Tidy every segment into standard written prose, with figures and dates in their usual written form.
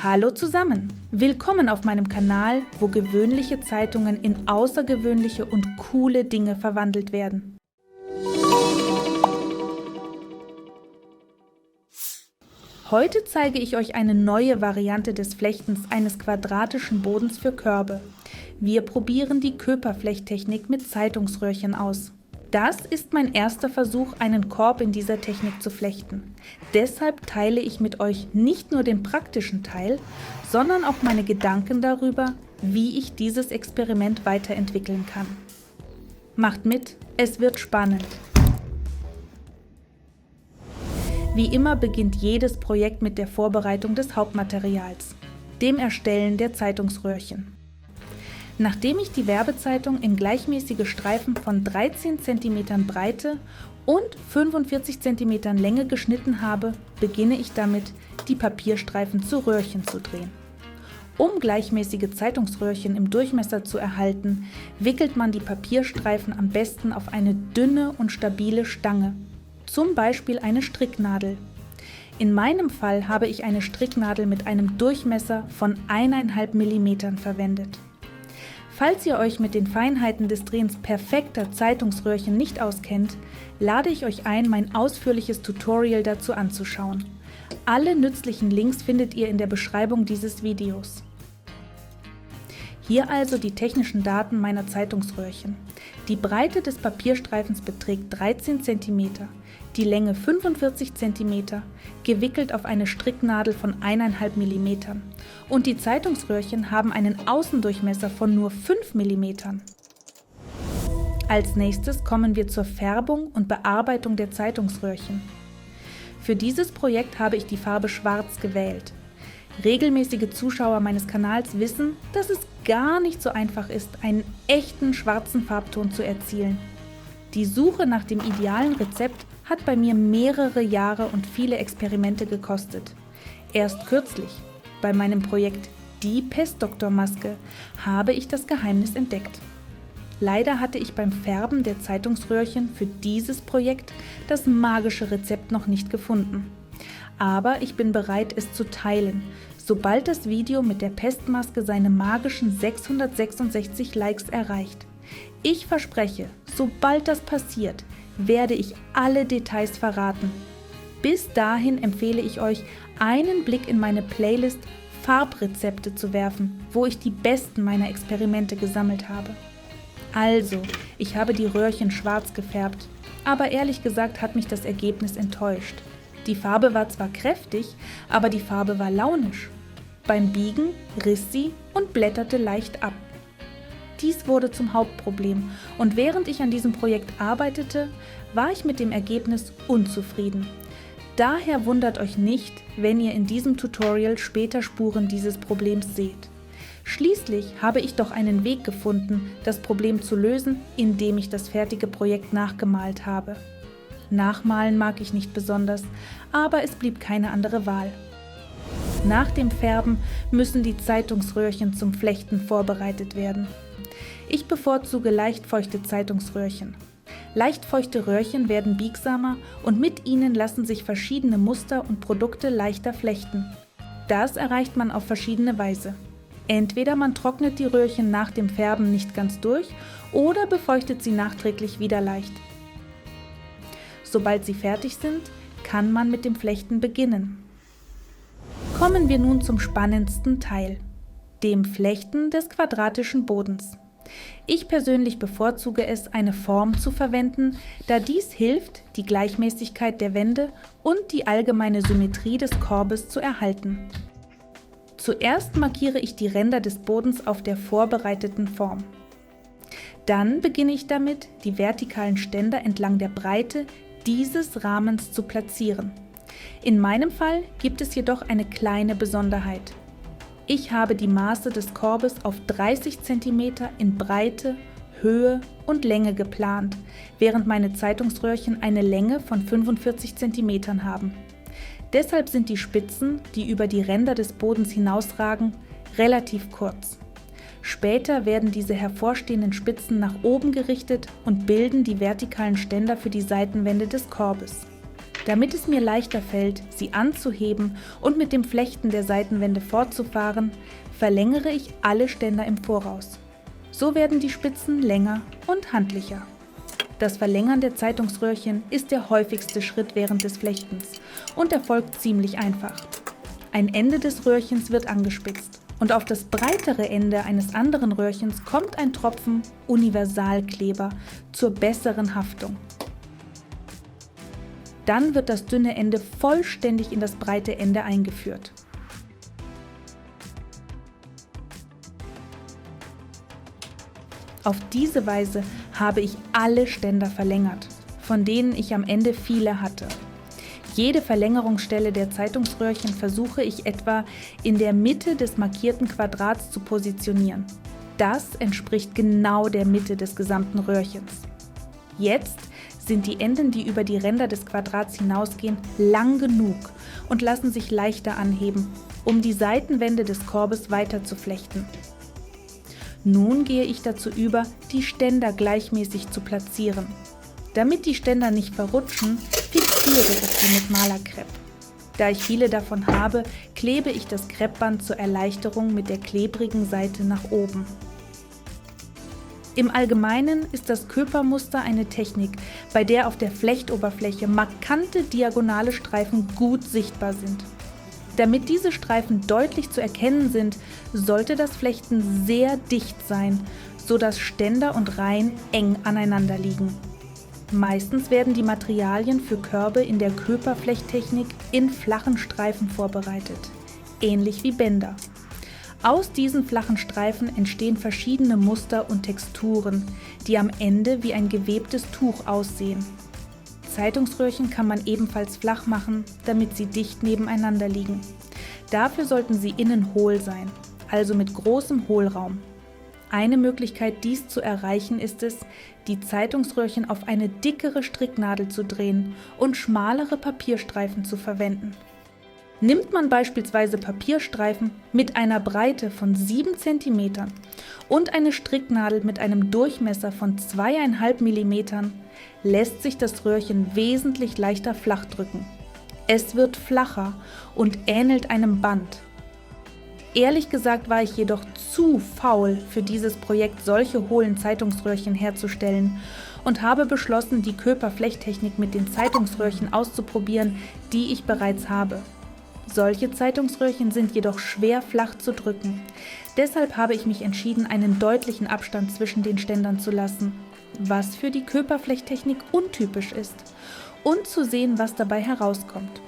Hallo zusammen! Willkommen auf meinem Kanal, wo gewöhnliche Zeitungen in außergewöhnliche und coole Dinge verwandelt werden. Heute zeige ich euch eine neue Variante des Flechtens eines quadratischen Bodens für Körbe. Wir probieren die Köper-Flechttechnik mit Zeitungsröhrchen aus. Das ist mein erster Versuch, einen Korb in dieser Technik zu flechten. Deshalb teile ich mit euch nicht nur den praktischen Teil, sondern auch meine Gedanken darüber, wie ich dieses Experiment weiterentwickeln kann. Macht mit, es wird spannend. Wie immer beginnt jedes Projekt mit der Vorbereitung des Hauptmaterials, dem Erstellen der Zeitungsröhrchen. Nachdem ich die Werbezeitung in gleichmäßige Streifen von 13 cm Breite und 45 cm Länge geschnitten habe, beginne ich damit, die Papierstreifen zu Röhrchen zu drehen. Um gleichmäßige Zeitungsröhrchen im Durchmesser zu erhalten, wickelt man die Papierstreifen am besten auf eine dünne und stabile Stange, zum Beispiel eine Stricknadel. In meinem Fall habe ich eine Stricknadel mit einem Durchmesser von 1,5 mm verwendet. Falls ihr euch mit den Feinheiten des Drehens perfekter Zeitungsröhrchen nicht auskennt, lade ich euch ein, mein ausführliches Tutorial dazu anzuschauen. Alle nützlichen Links findet ihr in der Beschreibung dieses Videos. Hier also die technischen Daten meiner Zeitungsröhrchen. Die Breite des Papierstreifens beträgt 13 cm, die Länge 45 cm, gewickelt auf eine Stricknadel von 1,5 mm. Und die Zeitungsröhrchen haben einen Außendurchmesser von nur 5 mm. Als nächstes kommen wir zur Färbung und Bearbeitung der Zeitungsröhrchen. Für dieses Projekt habe ich die Farbe Schwarz gewählt. Regelmäßige Zuschauer meines Kanals wissen, dass es gar nicht so einfach ist, einen echten schwarzen Farbton zu erzielen. Die Suche nach dem idealen Rezept hat bei mir mehrere Jahre und viele Experimente gekostet. Erst kürzlich, bei meinem Projekt Die Pestdoktormaske, habe ich das Geheimnis entdeckt. Leider hatte ich beim Färben der Zeitungsröhrchen für dieses Projekt das magische Rezept noch nicht gefunden. Aber ich bin bereit, es zu teilen, sobald das Video mit der Pestmaske seine magischen 666 Likes erreicht. Ich verspreche, sobald das passiert, werde ich alle Details verraten. Bis dahin empfehle ich euch, einen Blick in meine Playlist Farbrezepte zu werfen, wo ich die besten meiner Experimente gesammelt habe. Also, ich habe die Röhrchen schwarz gefärbt, aber ehrlich gesagt hat mich das Ergebnis enttäuscht. Die Farbe war zwar kräftig, aber die Farbe war launisch. Beim Biegen riss sie und blätterte leicht ab. Dies wurde zum Hauptproblem und während ich an diesem Projekt arbeitete, war ich mit dem Ergebnis unzufrieden. Daher wundert euch nicht, wenn ihr in diesem Tutorial später Spuren dieses Problems seht. Schließlich habe ich doch einen Weg gefunden, das Problem zu lösen, indem ich das fertige Projekt nachgemalt habe. Nachmalen mag ich nicht besonders, aber es blieb keine andere Wahl. Nach dem Färben müssen die Zeitungsröhrchen zum Flechten vorbereitet werden. Ich bevorzuge leicht feuchte Zeitungsröhrchen. Leicht feuchte Röhrchen werden biegsamer und mit ihnen lassen sich verschiedene Muster und Produkte leichter flechten. Das erreicht man auf verschiedene Weise. Entweder man trocknet die Röhrchen nach dem Färben nicht ganz durch oder befeuchtet sie nachträglich wieder leicht. Sobald sie fertig sind, kann man mit dem Flechten beginnen. Kommen wir nun zum spannendsten Teil, dem Flechten des quadratischen Bodens. Ich persönlich bevorzuge es, eine Form zu verwenden, da dies hilft, die Gleichmäßigkeit der Wände und die allgemeine Symmetrie des Korbes zu erhalten. Zuerst markiere ich die Ränder des Bodens auf der vorbereiteten Form. Dann beginne ich damit, die vertikalen Ständer entlang der Breite dieses Rahmens zu platzieren. In meinem Fall gibt es jedoch eine kleine Besonderheit. Ich habe die Maße des Korbes auf 30 cm in Breite, Höhe und Länge geplant, während meine Zeitungsröhrchen eine Länge von 45 cm haben. Deshalb sind die Spitzen, die über die Ränder des Bodens hinausragen, relativ kurz. Später werden diese hervorstehenden Spitzen nach oben gerichtet und bilden die vertikalen Ständer für die Seitenwände des Korbes. Damit es mir leichter fällt, sie anzuheben und mit dem Flechten der Seitenwände fortzufahren, verlängere ich alle Ständer im Voraus. So werden die Spitzen länger und handlicher. Das Verlängern der Zeitungsröhrchen ist der häufigste Schritt während des Flechtens und erfolgt ziemlich einfach. Ein Ende des Röhrchens wird angespitzt und auf das breitere Ende eines anderen Röhrchens kommt ein Tropfen Universalkleber zur besseren Haftung. Dann wird das dünne Ende vollständig in das breite Ende eingeführt. Auf diese Weise habe ich alle Ständer verlängert, von denen ich am Ende viele hatte. Jede Verlängerungsstelle der Zeitungsröhrchen versuche ich etwa in der Mitte des markierten Quadrats zu positionieren. Das entspricht genau der Mitte des gesamten Röhrchens. Jetzt sind die Enden, die über die Ränder des Quadrats hinausgehen, lang genug und lassen sich leichter anheben, um die Seitenwände des Korbes weiter zu flechten. Nun gehe ich dazu über, die Ständer gleichmäßig zu platzieren. Damit die Ständer nicht verrutschen, fixiere ich sie mit Malerkrepp. Da ich viele davon habe, klebe ich das Kreppband zur Erleichterung mit der klebrigen Seite nach oben. Im Allgemeinen ist das Köpermuster eine Technik, bei der auf der Flechtoberfläche markante diagonale Streifen gut sichtbar sind. Damit diese Streifen deutlich zu erkennen sind, sollte das Flechten sehr dicht sein, sodass Ständer und Reihen eng aneinander liegen. Meistens werden die Materialien für Körbe in der Köperflechttechnik in flachen Streifen vorbereitet, ähnlich wie Bänder. Aus diesen flachen Streifen entstehen verschiedene Muster und Texturen, die am Ende wie ein gewebtes Tuch aussehen. Zeitungsröhrchen kann man ebenfalls flach machen, damit sie dicht nebeneinander liegen. Dafür sollten sie innen hohl sein, also mit großem Hohlraum. Eine Möglichkeit, dies zu erreichen, ist es, die Zeitungsröhrchen auf eine dickere Stricknadel zu drehen und schmalere Papierstreifen zu verwenden. Nimmt man beispielsweise Papierstreifen mit einer Breite von 7 cm und eine Stricknadel mit einem Durchmesser von 2,5 mm, lässt sich das Röhrchen wesentlich leichter flach drücken. Es wird flacher und ähnelt einem Band. Ehrlich gesagt war ich jedoch zu faul, für dieses Projekt solche hohlen Zeitungsröhrchen herzustellen und habe beschlossen, die Köperflechttechnik mit den Zeitungsröhrchen auszuprobieren, die ich bereits habe. Solche Zeitungsröhrchen sind jedoch schwer flach zu drücken. Deshalb habe ich mich entschieden, einen deutlichen Abstand zwischen den Ständern zu lassen, was für die Köperflechttechnik untypisch ist, und zu sehen, was dabei herauskommt.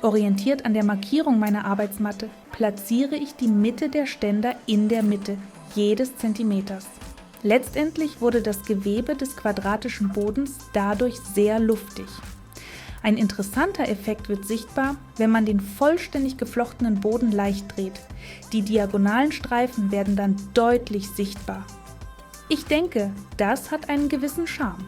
Orientiert an der Markierung meiner Arbeitsmatte platziere ich die Mitte der Ständer in der Mitte jedes Zentimeters. Letztendlich wurde das Gewebe des quadratischen Bodens dadurch sehr luftig. Ein interessanter Effekt wird sichtbar, wenn man den vollständig geflochtenen Boden leicht dreht. Die diagonalen Streifen werden dann deutlich sichtbar. Ich denke, das hat einen gewissen Charme.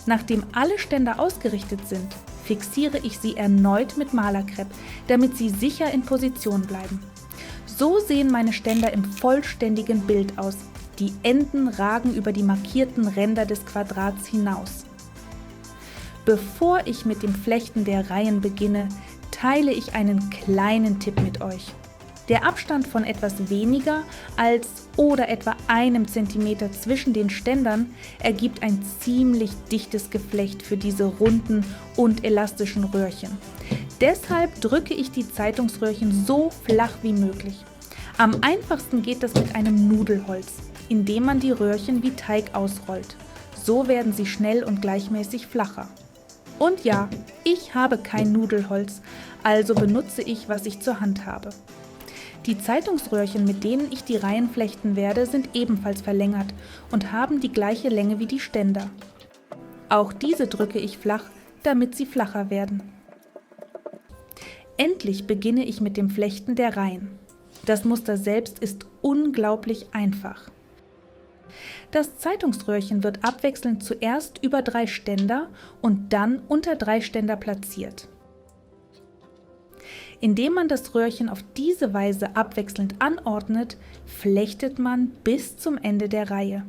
Nachdem alle Ständer ausgerichtet sind, fixiere ich sie erneut mit Malerkrepp, damit sie sicher in Position bleiben. So sehen meine Ständer im vollständigen Bild aus. Die Enden ragen über die markierten Ränder des Quadrats hinaus. Bevor ich mit dem Flechten der Reihen beginne, teile ich einen kleinen Tipp mit euch. Der Abstand von etwas weniger als oder etwa 1 Zentimeter zwischen den Ständern ergibt ein ziemlich dichtes Geflecht für diese runden und elastischen Röhrchen. Deshalb drücke ich die Zeitungsröhrchen so flach wie möglich. Am einfachsten geht das mit einem Nudelholz, indem man die Röhrchen wie Teig ausrollt. So werden sie schnell und gleichmäßig flacher. Und ja, ich habe kein Nudelholz, also benutze ich, was ich zur Hand habe. Die Zeitungsröhrchen, mit denen ich die Reihen flechten werde, sind ebenfalls verlängert und haben die gleiche Länge wie die Ständer. Auch diese drücke ich flach, damit sie flacher werden. Endlich beginne ich mit dem Flechten der Reihen. Das Muster selbst ist unglaublich einfach. Das Zeitungsröhrchen wird abwechselnd zuerst über 3 Ständer und dann unter 3 Ständer platziert. Indem man das Röhrchen auf diese Weise abwechselnd anordnet, flechtet man bis zum Ende der Reihe.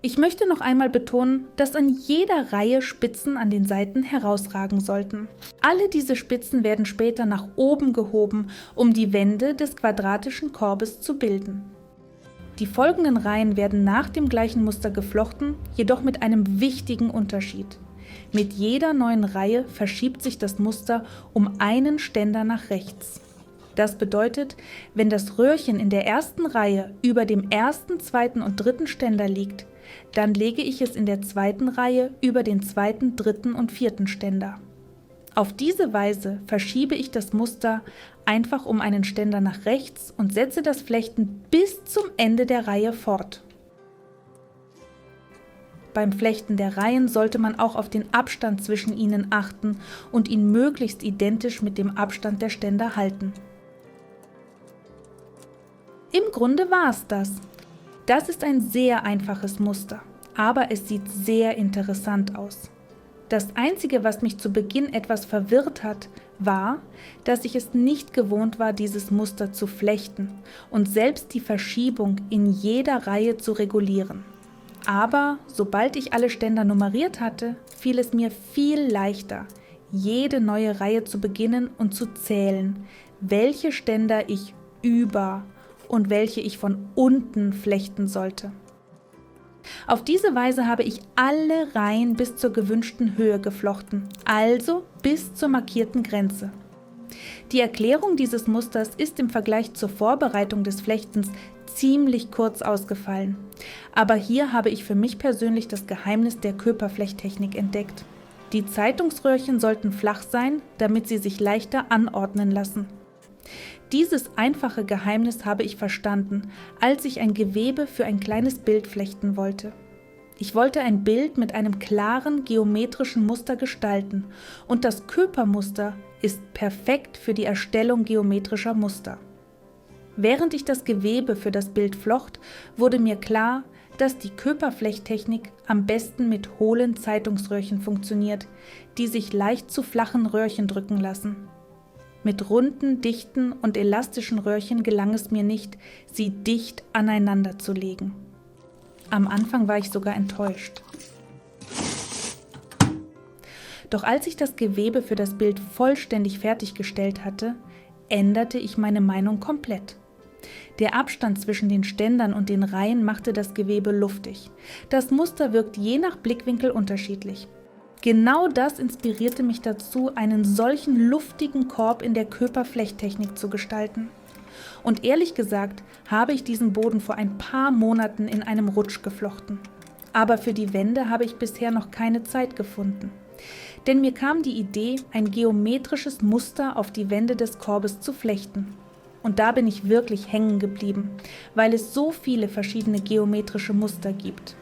Ich möchte noch einmal betonen, dass an jeder Reihe Spitzen an den Seiten herausragen sollten. Alle diese Spitzen werden später nach oben gehoben, um die Wände des quadratischen Korbes zu bilden. Die folgenden Reihen werden nach dem gleichen Muster geflochten, jedoch mit einem wichtigen Unterschied. Mit jeder neuen Reihe verschiebt sich das Muster um einen Ständer nach rechts. Das bedeutet, wenn das Röhrchen in der ersten Reihe über dem ersten, zweiten und dritten Ständer liegt, dann lege ich es in der zweiten Reihe über den zweiten, dritten und vierten Ständer. Auf diese Weise verschiebe ich das Muster einfach um einen Ständer nach rechts und setze das Flechten bis zum Ende der Reihe fort. Beim Flechten der Reihen sollte man auch auf den Abstand zwischen ihnen achten und ihn möglichst identisch mit dem Abstand der Ständer halten. Im Grunde war es das. Das ist ein sehr einfaches Muster, aber es sieht sehr interessant aus. Das Einzige, was mich zu Beginn etwas verwirrt hat, war, dass ich es nicht gewohnt war, dieses Muster zu flechten und selbst die Verschiebung in jeder Reihe zu regulieren. Aber sobald ich alle Ständer nummeriert hatte, fiel es mir viel leichter, jede neue Reihe zu beginnen und zu zählen, welche Ständer ich über und welche ich von unten flechten sollte. Auf diese Weise habe ich alle Reihen bis zur gewünschten Höhe geflochten, also bis zur markierten Grenze. Die Erklärung dieses Musters ist im Vergleich zur Vorbereitung des Flechtens ziemlich kurz ausgefallen, aber hier habe ich für mich persönlich das Geheimnis der Köperflechttechnik entdeckt. Die Zeitungsröhrchen sollten flach sein, damit sie sich leichter anordnen lassen. Dieses einfache Geheimnis habe ich verstanden, als ich ein Gewebe für ein kleines Bild flechten wollte. Ich wollte ein Bild mit einem klaren geometrischen Muster gestalten und das Köpermuster ist perfekt für die Erstellung geometrischer Muster. Während ich das Gewebe für das Bild flocht, wurde mir klar, dass die Köperflechttechnik am besten mit hohlen Zeitungsröhrchen funktioniert, die sich leicht zu flachen Röhrchen drücken lassen. Mit runden, dichten und elastischen Röhrchen gelang es mir nicht, sie dicht aneinander zu legen. Am Anfang war ich sogar enttäuscht. Doch als ich das Gewebe für das Bild vollständig fertiggestellt hatte, änderte ich meine Meinung komplett. Der Abstand zwischen den Ständern und den Reihen machte das Gewebe luftig. Das Muster wirkt je nach Blickwinkel unterschiedlich. Genau das inspirierte mich dazu, einen solchen luftigen Korb in der Köperflechttechnik zu gestalten. Und ehrlich gesagt habe ich diesen Boden vor ein paar Monaten in einem Rutsch geflochten. Aber für die Wände habe ich bisher noch keine Zeit gefunden. Denn mir kam die Idee, ein geometrisches Muster auf die Wände des Korbes zu flechten. Und da bin ich wirklich hängen geblieben, weil es so viele verschiedene geometrische Muster gibt.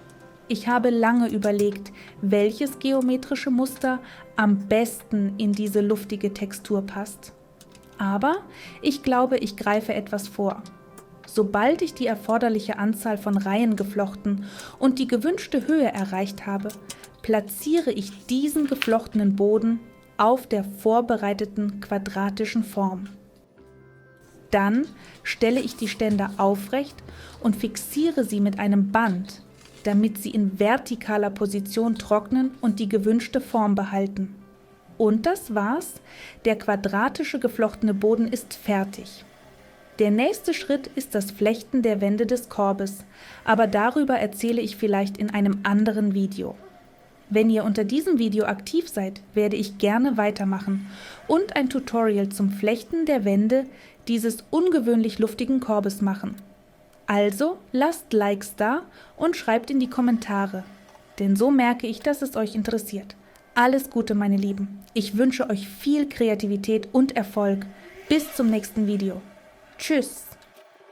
Ich habe lange überlegt, welches geometrische Muster am besten in diese luftige Textur passt. Aber ich glaube, ich greife etwas vor. Sobald ich die erforderliche Anzahl von Reihen geflochten und die gewünschte Höhe erreicht habe, platziere ich diesen geflochtenen Boden auf der vorbereiteten quadratischen Form. Dann stelle ich die Ständer aufrecht und fixiere sie mit einem Band, damit sie in vertikaler Position trocknen und die gewünschte Form behalten. Und das war's, der quadratische geflochtene Boden ist fertig. Der nächste Schritt ist das Flechten der Wände des Korbes, aber darüber erzähle ich vielleicht in einem anderen Video. Wenn ihr unter diesem Video aktiv seid, werde ich gerne weitermachen und ein Tutorial zum Flechten der Wände dieses ungewöhnlich luftigen Korbes machen. Also lasst Likes da und schreibt in die Kommentare, denn so merke ich, dass es euch interessiert. Alles Gute, meine Lieben. Ich wünsche euch viel Kreativität und Erfolg. Bis zum nächsten Video. Tschüss.